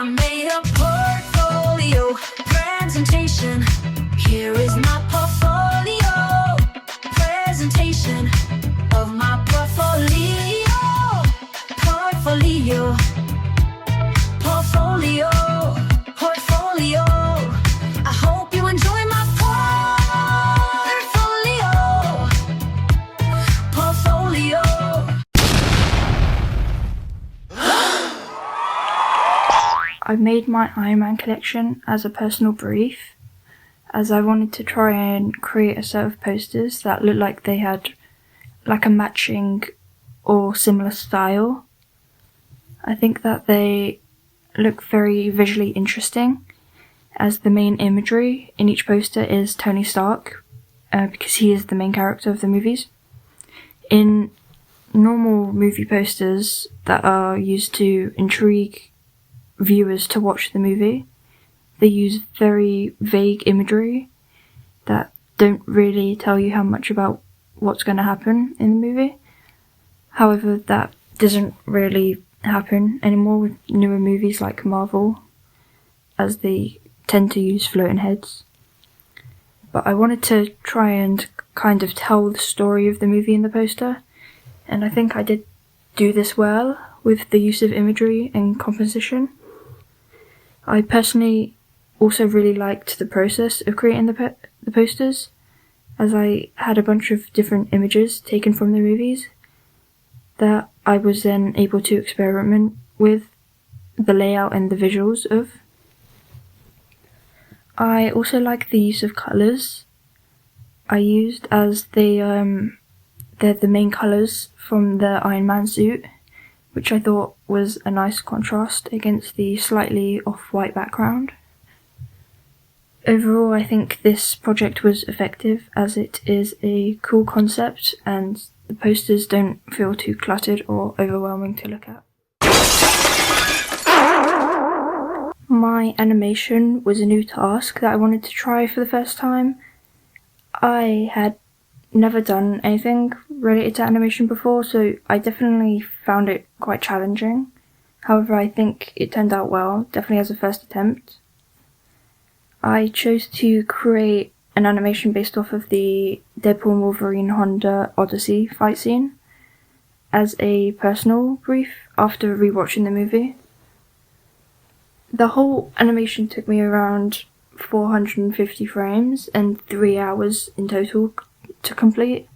I made a portfolio presentation. Here is my portfolio presentation of my portfolio. Portfolio. Portfolio. Portfolio. I hope you enjoy my portfolio. Portfolio. I made my Iron Man collection as a personal brief, as I wanted to try and create a set of posters that looked like they had like a matching or similar style. I think that they look very visually interesting, as the main imagery in each poster is Tony Stark, because he is the main character of the movies. In normal movie posters that are used to intrigue viewers to watch the movie, they use very vague imagery that don't really tell you how much about what's going to happen in the movie. However, that doesn't really happen anymore with newer movies like Marvel, as they tend to use floating heads. But I wanted to try and kind of tell the story of the movie in the poster, and I think I did do this well with the use of imagery and composition. I personally also really liked the process of creating the posters, as I had a bunch of different images taken from the movies that I was then able to experiment with the layout and the visuals of. I also like the use of colours I used, as they're the main colours from the Iron Man suit, which I thought was a nice contrast against the slightly off-white background. Overall, I think this project was effective, as it is a cool concept and the posters don't feel too cluttered or overwhelming to look at. My animation was a new task that I wanted to try for the first time. I had never done anything related to animation before, so I definitely found it quite challenging. However, I think it turned out well, definitely as a first attempt. I chose to create an animation based off of the Deadpool and Wolverine Honda Odyssey fight scene as a personal brief after rewatching the movie. The whole animation took me around 450 frames and 3 hours in total to complete.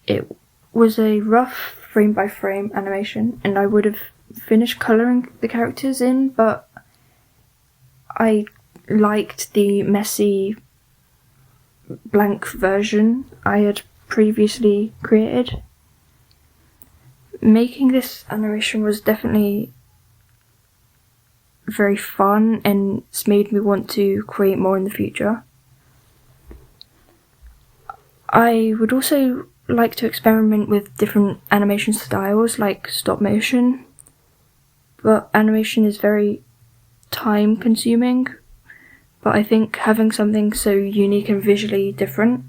It was a rough frame by frame animation, and I would have finished colouring the characters in, but I liked the messy blank version I had previously created. Making this animation was definitely very fun, and it's made me want to create more in the future. I would also like to experiment with different animation styles like stop motion, but animation is very time consuming. But I think having something so unique and visually different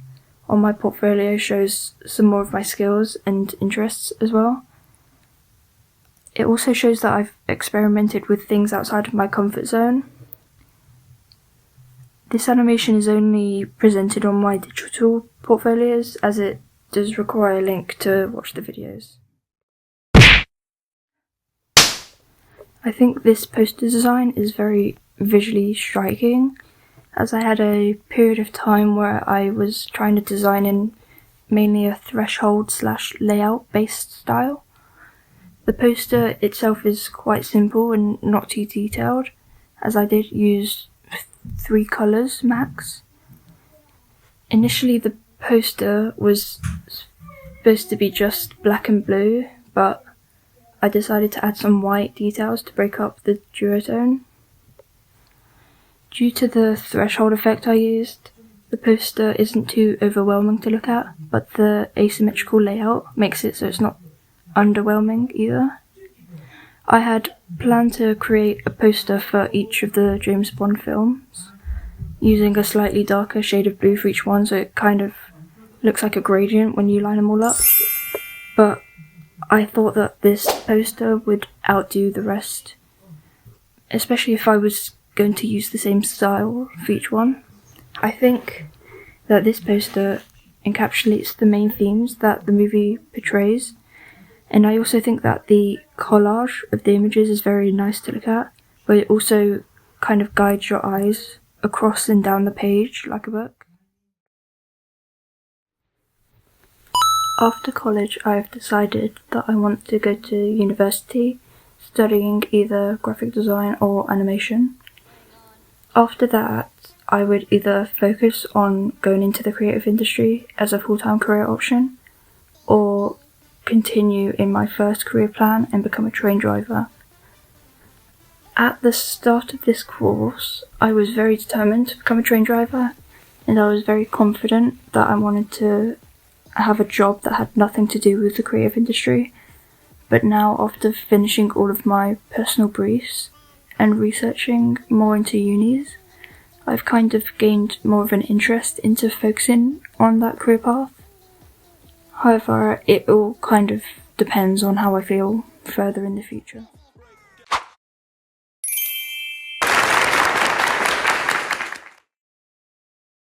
on my portfolio shows some more of my skills and interests as well. It also shows that I've experimented with things outside of my comfort zone. This animation is only presented on my digital portfolios, as it does require a link to watch the videos. I think this poster design is very visually striking, as I had a period of time where I was trying to design in mainly a threshold / layout based style. The poster itself is quite simple and not too detailed, as I did use 3 colours max. Initially the poster was supposed to be just black and blue, but I decided to add some white details to break up the duotone. Due to the threshold effect I used, the poster isn't too overwhelming to look at, but the asymmetrical layout makes it so it's not underwhelming either. I had planned to create a poster for each of the James Bond films, using a slightly darker shade of blue for each one, so it kind of looks like a gradient when you line them all up. But I thought that this poster would outdo the rest, especially if I was going to use the same style for each one. I think that this poster encapsulates the main themes that the movie portrays, and I also think that the collage of the images is very nice to look at, but it also kind of guides your eyes across and down the page like a book. After college, I have decided that I want to go to university studying either graphic design or animation. After that, I would either focus on going into the creative industry as a full-time career option, or continue in my first career plan and become a train driver. At the start of this course, I was very determined to become a train driver, and I was very confident that I wanted to have a job that had nothing to do with the creative industry. But now, after finishing all of my personal briefs and researching more into unis, I've kind of gained more of an interest into focusing on that career path. However, it all kind of depends on how I feel further in the future.